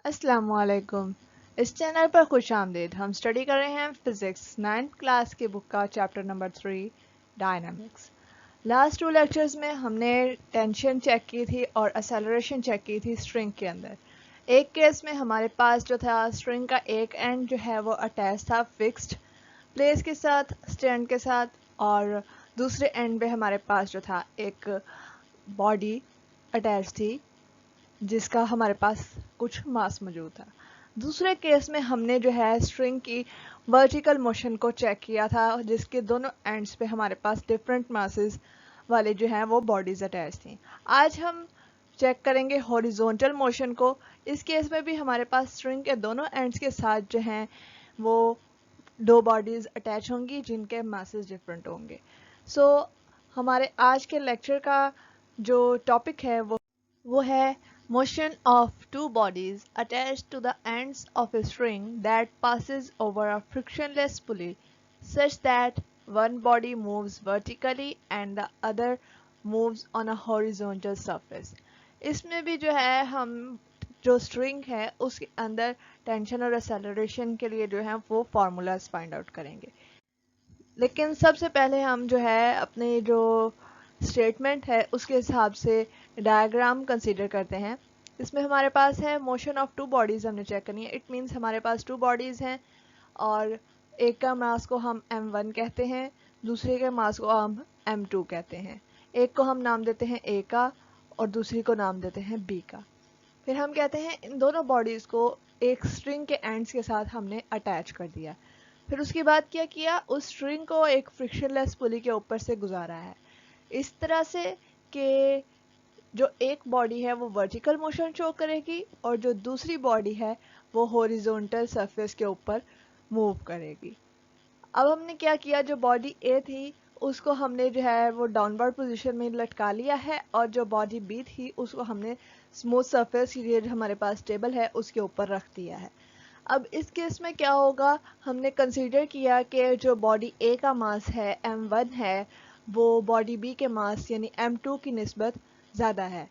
अस्सलाम वालेकुम। इस चैनल पर खुश आमदीद। हम स्टडी कर रहे हैं फिजिक्स 9th क्लास की बुक का chapter number 3 dynamics. Last 2 lectures में हमने टेंशन चेक की थी और एक्सेलरेशन चेक की थी स्ट्रिंग के अंदर। एक केस में हमारे पास जो था स्ट्रिंग का एक एंड जो है वो अटैच था फिक्स्ड प्लेस के साथ, स्टैंड के साथ, और दूसरे एंड पे हमारे पास जो था एक बॉडी अटैच थी जिसका हमारे पास कुछ मास मौजूद था। दूसरे केस में हमने जो है स्ट्रिंग की वर्टिकल मोशन को चेक किया था जिसके दोनों एंड्स पे हमारे पास डिफरेंट मासेस वाले जो हैं वो बॉडीज अटैच थी। आज हम चेक करेंगे हॉरिजॉन्टल मोशन को। इस केस में भी हमारे पास स्ट्रिंग के दोनों एंड्स के साथ जो हैं वो दो बॉडीज अटैच होंगी जिनके मासेस डिफरेंट होंगे। हमारे आज के लेक्चर का जो टॉपिक है वो है motion of two bodies attached to the ends of a string that passes over a frictionless pulley such that one body moves vertically and the other moves on a horizontal surface। इसमें भी जो है हम जो string है उसके अंदर tension और एक्सेलरेशन के लिए जो है वो फार्मूलाज फाइंड आउट करेंगे। लेकिन सबसे पहले हम जो है अपने जो स्टेटमेंट है उसके हिसाब से डायग्राम कंसीडर करते हैं। इसमें हमारे पास है मोशन ऑफ टू बॉडीज हमने चेक करनी है। इट मीन्स हमारे पास टू बॉडीज हैं और एक का मास को हम m1 कहते हैं, दूसरे के मास को हम m2 कहते हैं। एक को हम नाम देते हैं a का और दूसरी को नाम देते हैं b का। फिर हम कहते हैं इन दोनों बॉडीज को एक स्ट्रिंग के एंड्स के साथ हमने अटैच कर दिया। फिर उसके बाद क्या किया, उस स्ट्रिंग को एक फ्रिक्शनलेस पुली के ऊपर से गुजारा है इस तरह से कि जो एक बॉडी है वो वर्टिकल मोशन शो करेगी और जो दूसरी बॉडी है वो हॉरिजॉन्टल सरफेस के ऊपर मूव करेगी। अब हमने क्या किया, जो बॉडी ए थी उसको हमने जो है वो डाउनवर्ड पोजीशन में लटका लिया है और जो बॉडी बी थी उसको हमने स्मूथ सरफेस ये जो हमारे पास टेबल है उसके ऊपर रख दिया है। अब इस केस में क्या होगा, हमने कंसीडर किया कि जो बॉडी ए का मास है m1 है वो बॉडी बी के मास यानी m2 की निस्बत ज़्यादा है।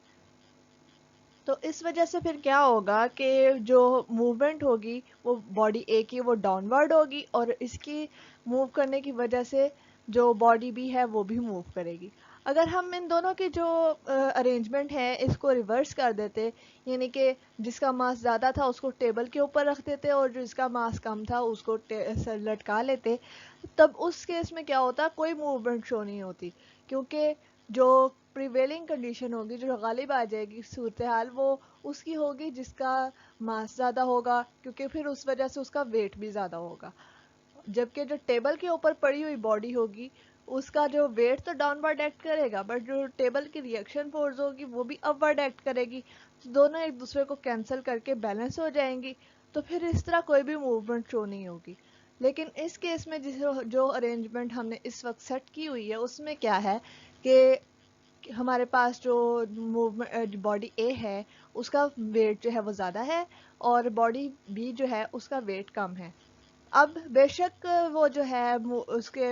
तो इस वजह से फिर क्या होगा कि जो मूवमेंट होगी वो बॉडी ए की वो डाउनवर्ड होगी और इसकी मूव करने की वजह से जो बॉडी बी है वो भी मूव करेगी। अगर हम इन दोनों की जो अरेंजमेंट है इसको रिवर्स कर देते, यानी कि जिसका मास ज़्यादा था उसको टेबल के ऊपर रख देते और जिसका मास कम था उसको लटका लेते, तब उस केस में क्या होता, कोई मूवमेंट शो नहीं होती क्योंकि जो प्रिवेलिंग कंडीशन होगी, जो गालिब आ जाएगी सूरत हाल, वो उसकी होगी जिसका मास ज़्यादा होगा क्योंकि फिर उस वजह से उसका वेट भी ज़्यादा होगा। जबकि जो टेबल के ऊपर पड़ी हुई बॉडी होगी उसका जो वेट तो डाउनवर्ड एक्ट करेगा बट जो टेबल की रिएक्शन फोर्स होगी वो भी अपवर्ड एक्ट करेगी, तो दोनों एक दूसरे को कैंसिल करके बैलेंस हो जाएंगी। तो फिर इस तरह कोई भी मूवमेंट शो नहीं होगी। लेकिन इस केस में जो अरेंजमेंट हमने इस वक्त सेट की हुई है उसमें क्या है कि हमारे पास जो मूवमेंट बॉडी ए है उसका वेट जो है वो ज़्यादा है और बॉडी बी जो है उसका वेट कम है। अब बेशक वो जो है उसके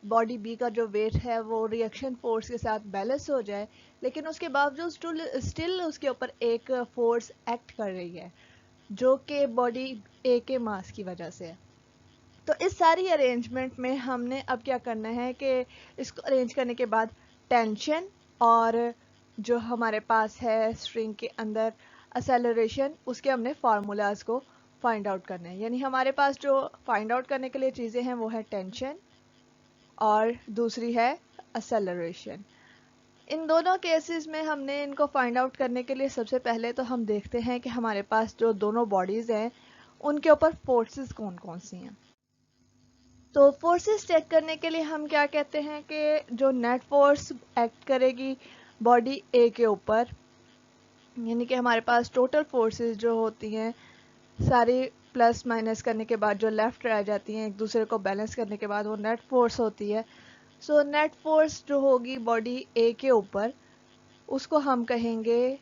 बॉडी बी का जो वेट है वो रिएक्शन फोर्स के साथ बैलेंस हो जाए, लेकिन उसके बावजूद स्टिल उसके ऊपर एक फोर्स एक्ट कर रही है जो कि बॉडी ए के मास की वजह से है। तो इस सारी अरेंजमेंट में हमने अब क्या करना है कि इसको अरेंज करने के बाद टेंशन और जो हमारे पास है स्ट्रिंग के अंदर एक्सेलरेशन उसके हमने फार्मूलाज को फाइंड आउट करना है। यानी हमारे पास जो फाइंड आउट करने के लिए चीज़ें हैं वो है टेंशन और दूसरी है एक्सेलरेशन। इन दोनों केसेस में हमने इनको फाइंड आउट करने के लिए सबसे पहले तो हम देखते हैं कि हमारे पास जो दोनों बॉडीज़ हैं उनके ऊपर फोर्सेस कौन कौन सी हैं। तो फोर्सेस चेक करने के लिए हम क्या कहते हैं कि जो नेट फोर्स एक्ट करेगी बॉडी ए के ऊपर, यानी कि हमारे पास टोटल फोर्सेस जो होती हैं सारी प्लस माइनस करने के बाद जो लेफ्ट रह जाती हैं एक दूसरे को बैलेंस करने के बाद वो नेट फोर्स होती है। नेट फोर्स जो होगी बॉडी ए के ऊपर उसको हम कहेंगे,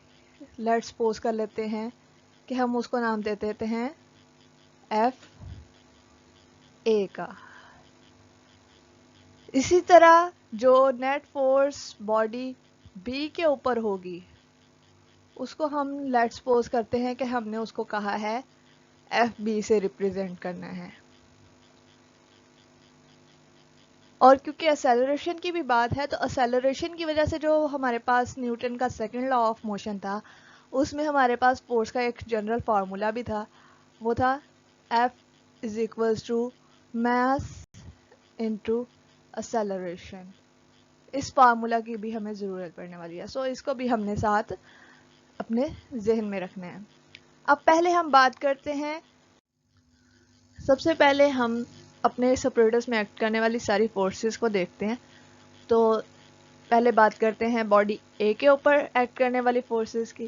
लेट्स सपोज कर लेते हैं कि हम उसको नाम दे देते हैं एफ ए का। इसी तरह जो नेट फोर्स बॉडी बी के ऊपर होगी اس کو ہم لیٹ سپوز کرتے ہیں کہ ہم نے اس کو کہا ہے ایف بی سے ریپرزینٹ کرنا ہے. اور کیونکہ اسیلریشن کی بھی بات ہے تو اسیلریشن کی وجہ سے جو ہمارے پاس نیوٹن کا سیکنڈ لا آف موشن تھا اس میں ہمارے پاس فورس کا ایک جنرل فارمولا بھی تھا, وہ تھا F is equals to mass into acceleration. اس فارمولا کی بھی ہمیں ضرورت پڑنے والی ہے, سو اس کو بھی ہم نے ساتھ اپنے ذہن میں رکھنا ہے. اب پہلے ہم بات کرتے ہیں, سب سے پہلے ہم اپنے سپریٹس میں ایکٹ کرنے والی ساری فورسز کو دیکھتے ہیں. تو پہلے بات کرتے ہیں باڈی اے کے اوپر ایکٹ کرنے والی فورسز کی.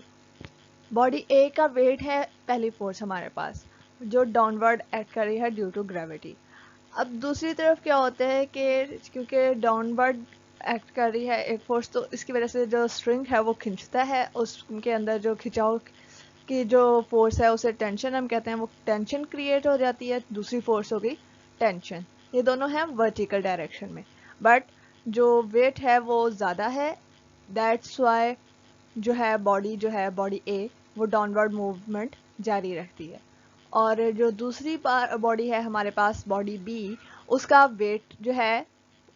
باڈی اے کا ویٹ ہے پہلی فورس ہمارے پاس, جو ڈاؤن ورڈ ایکٹ کر رہی ہے ڈیو ٹو گریوٹی. اب دوسری طرف کیا ہوتا ہے کہ کیونکہ ڈاؤن ورڈ ایکٹ کر رہی ہے ایک فورس, تو اس کی وجہ سے جو اسٹرنگ ہے وہ کھنچتا ہے, اس کے اندر جو کھچاؤ کی جو فورس ہے اسے ٹینشن ہم کہتے ہیں, وہ ٹینشن کریٹ ہو جاتی ہے. دوسری فورس ہوگی ٹینشن. یہ دونوں ہیں ورٹیکل ڈائریکشن میں, بٹ جو ویٹ ہے وہ زیادہ ہے, دیٹس وائی جو ہے باڈی اے وہ ڈاؤن ورڈ موومنٹ جاری رکھتی ہے. اور جو دوسری باڈی ہے ہمارے پاس باڈی بی, اس کا ویٹ جو ہے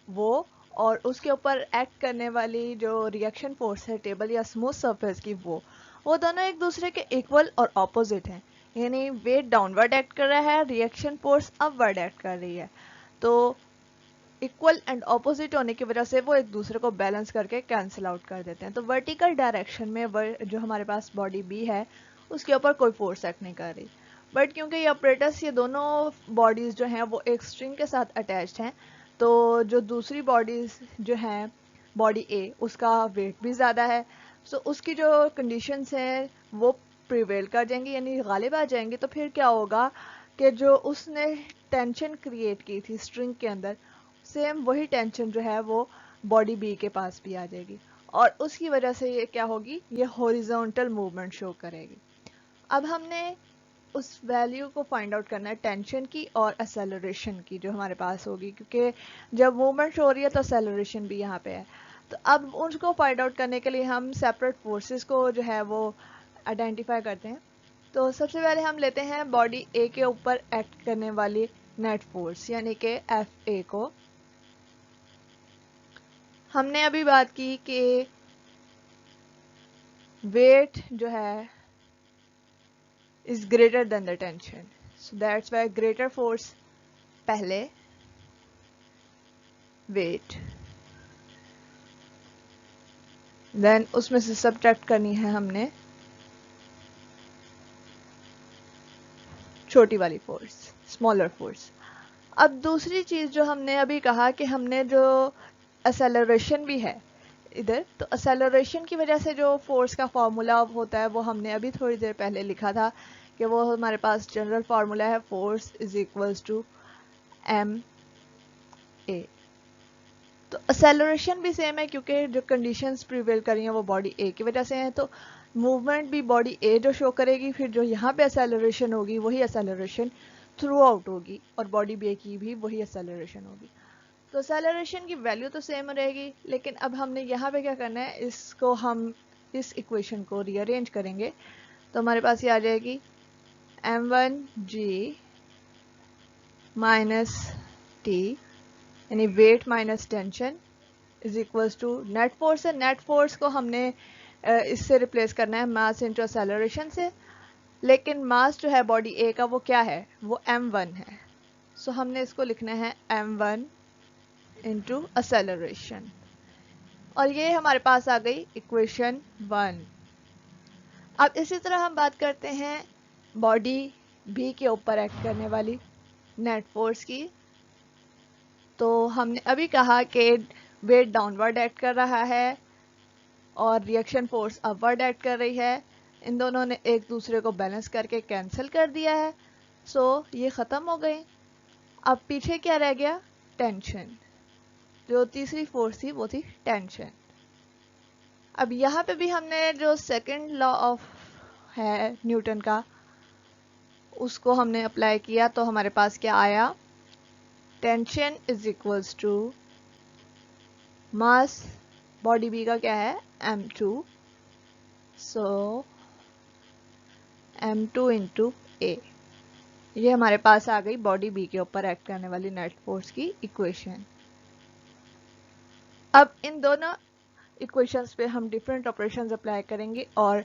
وہ اور اس کے اوپر ایکٹ کرنے والی جو ریئیکشن فورس ہے ٹیبل یا اسموتھ سرفیس کی, وہ دونوں ایک دوسرے کے ایکول اور اپوزٹ ہیں. یعنی ویٹ ڈاؤن ورڈ ایکٹ کر رہا ہے, ریئیکشن فورس اپ ورڈ ایکٹ کر رہی ہے. تو ایکول اینڈ اپوزٹ ہونے کی وجہ سے وہ ایک دوسرے کو بیلنس کر کے کینسل آؤٹ کر دیتے ہیں. تو ورٹیکل ڈائریکشن میں جو ہمارے پاس باڈی بی ہے اس کے اوپر کوئی فورس ایکٹ نہیں کر رہی, بٹ کیونکہ یہ اپریٹس یہ دونوں باڈیز جو ہیں وہ ایک اسٹرنگ کے ساتھ اٹیچڈ ہیں, تو جو دوسری باڈیز جو ہیں باڈی اے اس کا ویٹ بھی زیادہ ہے, سو اس کی جو کنڈیشنز ہیں وہ پریویل کر جائیں گی, یعنی غالب آ جائیں گی. تو پھر کیا ہوگا کہ جو اس نے ٹینشن کریٹ کی تھی اسٹرنگ کے اندر, سیم وہی ٹینشن جو ہے وہ باڈی بی کے پاس بھی آ جائے گی, اور اس کی وجہ سے یہ کیا ہوگی, یہ ہاریزونٹل موومنٹ شو کرے گی. اب ہم نے اس ویلیو کو فائنڈ آؤٹ کرنا ہے ٹینشن کی اور اسیلریشن کی جو ہمارے پاس ہوگی, کیونکہ جب موومنٹ ہو رہی ہے تو اسیلریشن بھی یہاں پہ ہے. تو اب ان کو فائنڈ آؤٹ کرنے کے لیے ہم سیپریٹ فورسز کو جو ہے وہ آئیڈینٹیفائی کرتے ہیں. تو سب سے پہلے ہم لیتے ہیں باڈی اے کے اوپر ایکٹ کرنے والی نیٹ فورس یعنی کہ ایف اے کو. ہم نے ابھی بات کی کہ ویٹ جو ہے is greater than the tension, so that's why greater force پہلے weight, then اس میں سے subtract کرنی ہے ہم نے چھوٹی والی فورس, smaller force. اب دوسری چیز جو ہم نے ابھی کہا کہ ہم نے جو acceleration بھی ہے ادھر, تو acceleration کی وجہ سے جو فورس کا فارمولا ہوتا ہے وہ ہم نے ابھی تھوڑی دیر پہلے لکھا تھا کہ وہ ہمارے پاس جنرل فارمولا ہے force is equals to M A. تو اسیلریشن بھی سیم ہے کیونکہ جو کنڈیشنز پریویل کر رہی ہیں وہ باڈی اے کی وجہ سے ہیں, تو موومنٹ بھی باڈی اے جو شو کرے گی, پھر جو یہاں پہ اسیلریشن ہوگی وہی اسیلریشن تھرو آؤٹ ہوگی, اور باڈی بی کی بھی وہی اسیلریشن ہوگی. تو اسیلریشن کی ویلیو تو سیم رہے گی, لیکن اب ہم نے یہاں پہ کیا کرنا ہے, اس کو ہم اس ایکویشن کو ری ارینج کریں گے. تو ہمارے پاس یہ آ جائے گی m1g مائنس ٹی یعنی weight minus tension is equals to net force ہے. نیٹ فورس کو ہم نے اس سے ریپلیس کرنا ہے ماس انٹو اسیلریشن سے, لیکن ماس جو ہے باڈی اے کا وہ کیا ہے, وہ m1 ہے. سو ہم نے اس کو لکھنا ہے m1 انٹو اسیلریشن, اور یہ ہمارے پاس آ گئی ایکویشن 1. اب اسی طرح ہم بات کرتے ہیں باڈی بی کے اوپر ایکٹ کرنے والی نیٹ فورس کی. تو ہم نے ابھی کہا کہ ویٹ ڈاؤن ورڈ ایکٹ کر رہا ہے اور ریئیکشن فورس اپ ورڈ ایکٹ کر رہی ہے, ان دونوں نے ایک دوسرے کو بیلنس کر کے کینسل کر دیا ہے. سو یہ ختم ہو گئی. اب پیچھے کیا رہ گیا, ٹینشن. جو تیسری فورس تھی وہ تھی ٹینشن. اب یہاں پہ بھی ہم نے جو سیکنڈ لا آف ہے نیوٹن کا اس کو ہم نے اپلائی کیا, تو ہمارے پاس کیا آیا, tension is equals to mass body B کا کیا ہے m2 सो m2 इंटू ए, ये हमारे पास आ गई बॉडी बी के ऊपर एक्ट करने वाली नेट फोर्स की इक्वेशन। अब इन दोनों इक्वेशंस पे हम डिफरेंट ऑपरेशंस अप्लाई करेंगे और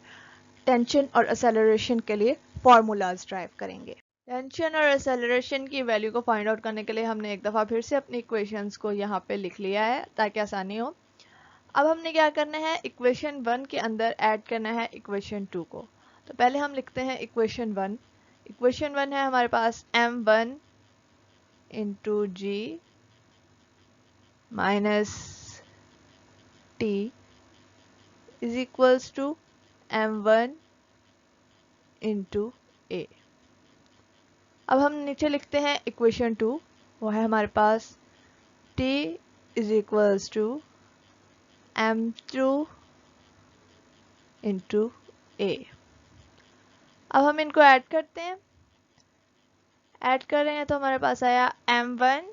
टेंशन और एक्सेलरेशन के लिए फॉर्मूलाज ड्राइव करेंगे। टेंशन और एक्सेलरेशन की वैल्यू को फाइंड आउट करने के लिए हमने एक दफ़ा फिर से अपनी इक्वेशंस को यहाँ पे लिख लिया है ताकि आसानी हो। अब हमने क्या करना है, इक्वेशन 1 के अंदर ऐड करना है इक्वेशन 2 को। तो पहले हम लिखते हैं इक्वेशन 1। इक्वेशन 1 है हमारे पास m1 into G minus T is equals to m1 into A. अब हम नीचे लिखते हैं इक्वेशन 2, वो है हमारे पास t is equals to m2 into A. अब हम इनको ऐड करते हैं, ऐड कर रहे हैं तो हमारे पास आया m1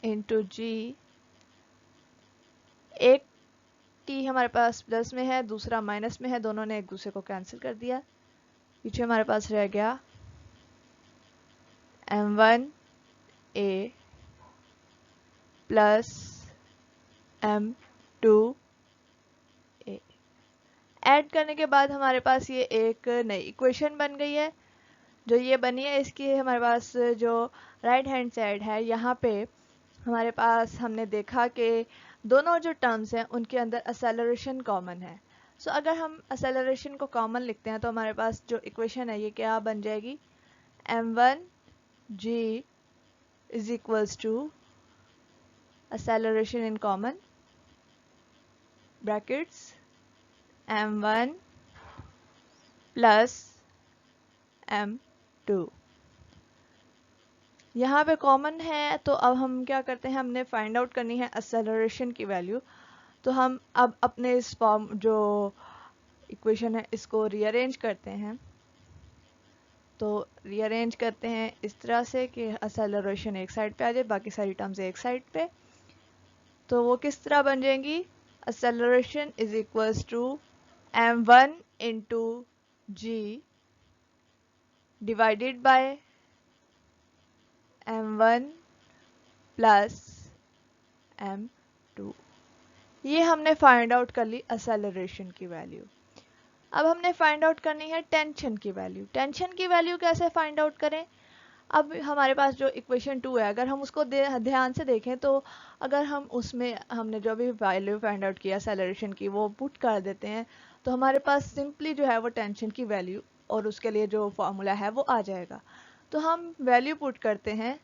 इंटू जी, एक t हमारे पास प्लस में है दूसरा माइनस में है, दोनों ने एक दूसरे को कैंसिल कर दिया, पीछे हमारे पास रह गया m1 a plus m2 a। Add करने के बाद हमारे पास ये एक नई इक्वेशन बन गई है। जो ये बनी है इसकी हमारे पास जो राइट हैंड साइड है यहाँ पे हमारे पास हमने देखा कि दोनों जो टर्म्स हैं उनके अंदर एक्सेलरेशन कॉमन है। सो अगर हम एक्सेलरेशन को कॉमन लिखते हैं तो हमारे पास जो इक्वेशन है ये क्या बन जाएगी, m1 g is equals to acceleration in common brackets m1 plus m2। यहाँ पे कॉमन है तो अब हम क्या करते हैं, हमने फाइंड आउट करनी है एक्सेलरेशन की वैल्यू। तो हम अब अपने इस फॉर्म जो इक्वेशन है इसको रीअरेंज करते हैं। तो रीअरेंज करते हैं इस तरह से कि एक्सेलरेशन एक साइड पे आ जाए, बाकी सारी टर्म्स एक साइड पे। तो वो किस तरह बन जाएंगी, acceleration is equals to m1 into G divided by m1 plus m2। ये हमने फाइंड आउट कर ली एक्सेलरेशन की वैल्यू। अब हमने फाइंड आउट करनी है टेंशन की वैल्यू। टेंशन की वैल्यू कैसे फाइंड आउट करें, अब हमारे पास जो इक्वेशन 2 है अगर हम उसको ध्यान से देखें तो अगर हम उसमें हमने जो भी वैल्यू फाइंड आउट किया एक्सेलरेशन की वो पुट कर देते हैं तो हमारे पास सिंपली जो है वो टेंशन की वैल्यू और उसके लिए जो फॉर्मूला है वो आ जाएगा। तो हम वैल्यू पुट करते हैं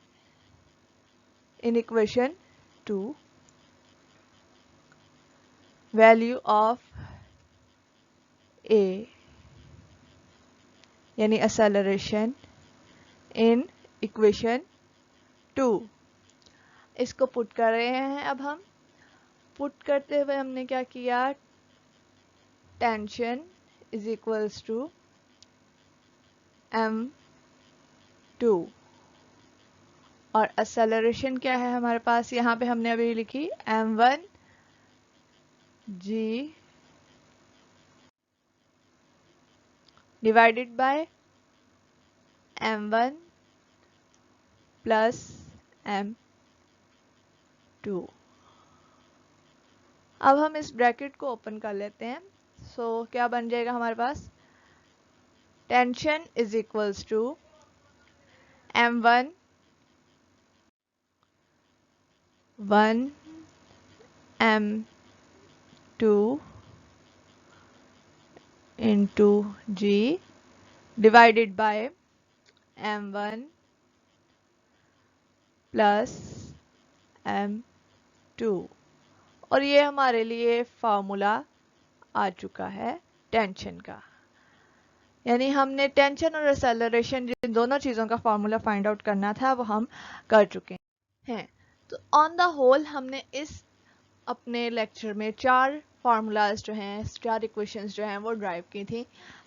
इन इक्वेशन 2, वैल्यू ऑफ ए यानी एक्सेलरेशन इन इक्वेशन 2, इसको पुट कर रहे हैं। अब हम पुट करते हुए हमने क्या किया, tension is equals to m2 और एक्सेलरेशन क्या है हमारे पास, यहाँ पे हमने अभी लिखी m1 g divided by m1 plus m2। अब हम इस ब्रैकेट को ओपन कर लेते हैं। सो क्या बन जाएगा हमारे पास, tension is equals to m1 1 m2 into G divided by m1 plus m2। और ये हमारे लिए फॉर्मूला आ चुका है टेंशन का, यानी हमने टेंशन और एक्सेलरेशन जिन दोनों चीज़ों का फॉर्मूला फाइंड आउट करना था वो हम कर चुके हैं। तो ऑन द होल हमने इस अपने लेक्चर में 4 फार्मूलाज जो हैं, 4 इक्वेशंस जो हैं वो ड्राइव की थी।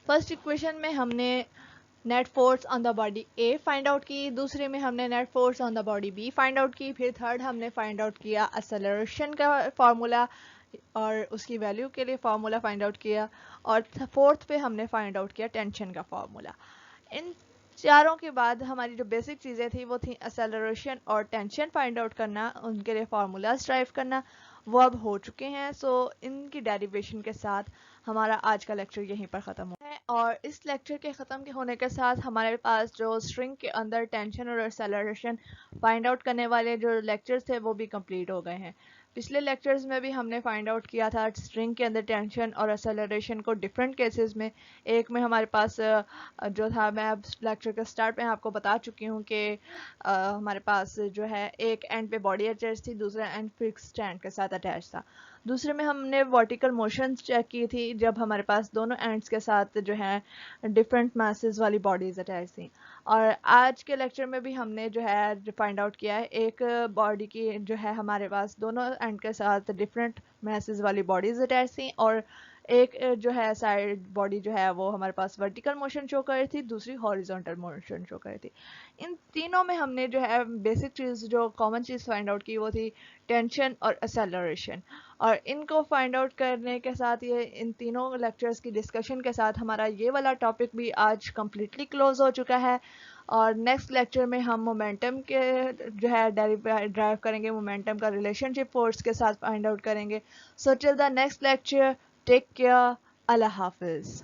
फर्स्ट इक्वेशन में हमने net force on the body A find out की, दूसरे में हमने net force on the body B find out की, फिर थर्ड हमने फाइंड आउट किया एक्सेलरेशन का फार्मूला اور اس کی ویلیو کے لیے فارمولا فائنڈ آؤٹ کیا، اور فورتھ پہ ہم نے فائنڈ آؤٹ کیا ٹینشن کا فارمولا. ان چاروں کے بعد ہماری جو بیسک چیزیں تھیں وہ تھیں ایسیلریشن اور ٹینشن فائنڈ آؤٹ کرنا، ان کے لیے فارمولاز ڈرائیو کرنا، وہ اب ہو چکے ہیں. سو ان کی ڈیریویشن کے ساتھ ہمارا آج کا لیکچر یہیں پر ختم ہوا ہے. اور اس لیکچر کے ختم ہونے کے ساتھ ہمارے پاس جو اسٹرنگ کے اندر ٹینشن اور ایسیلریشن فائنڈ آؤٹ کرنے والے جو لیکچرز تھے وہ بھی کمپلیٹ ہو گئے ہیں. پچھلے لیکچرز میں بھی ہم نے فائنڈ آؤٹ کیا تھا اسٹرنگ کے اندر ٹینشن اور ایسیلریشن کو ڈفرینٹ کیسز میں. ایک میں ہمارے پاس جو تھا، میں اب لیکچر کے سٹارٹ میں آپ کو بتا چکی ہوں کہ ہمارے پاس جو ہے ایک اینڈ پہ باڈی اٹیچ تھی، دوسرا اینڈ فکس اسٹینڈ کے ساتھ اٹیچ تھا. دوسرے میں ہم نے ورٹیکل موشنز چیک کی تھی جب ہمارے پاس دونوں اینڈس کے ساتھ جو ہے ڈفرینٹ ماسز والی باڈیز اٹیچ تھیں. اور آج کے لیکچر میں بھی ہم نے جو ہے فائنڈ آؤٹ کیا ہے ایک باڈی کی جو ہے ہمارے پاس دونوں اینڈ کے ساتھ ڈفرینٹ میسز والی باڈیز اٹیچ تھیں، اور ایک جو ہے سائڈ باڈی جو ہے وہ ہمارے پاس ورٹیکل موشن شو کر رہی تھی، دوسری ہاریزونٹل موشن شو کر رہی تھی. ان تینوں میں ہم نے جو ہے بیسک چیز جو کامن چیز فائنڈ آؤٹ کی وہ تھی ٹینشن اور ایسیلریشن. اور ان کو فائنڈ آؤٹ کرنے کے ساتھ ان تینوں لیکچرز کی ڈسکشن کے ساتھ ہمارا یہ والا ٹاپک بھی آج کمپلیٹلی کلوز ہو چکا ہے. اور نیکسٹ لیکچر میں ہم مومنٹم کے جو ہے ڈرائیو کریں گے، مومنٹم کا ریلیشن شپ فورس کے ساتھ فائنڈ آؤٹ کریں گے. So till the next lecture, take care, اللہ حافظ.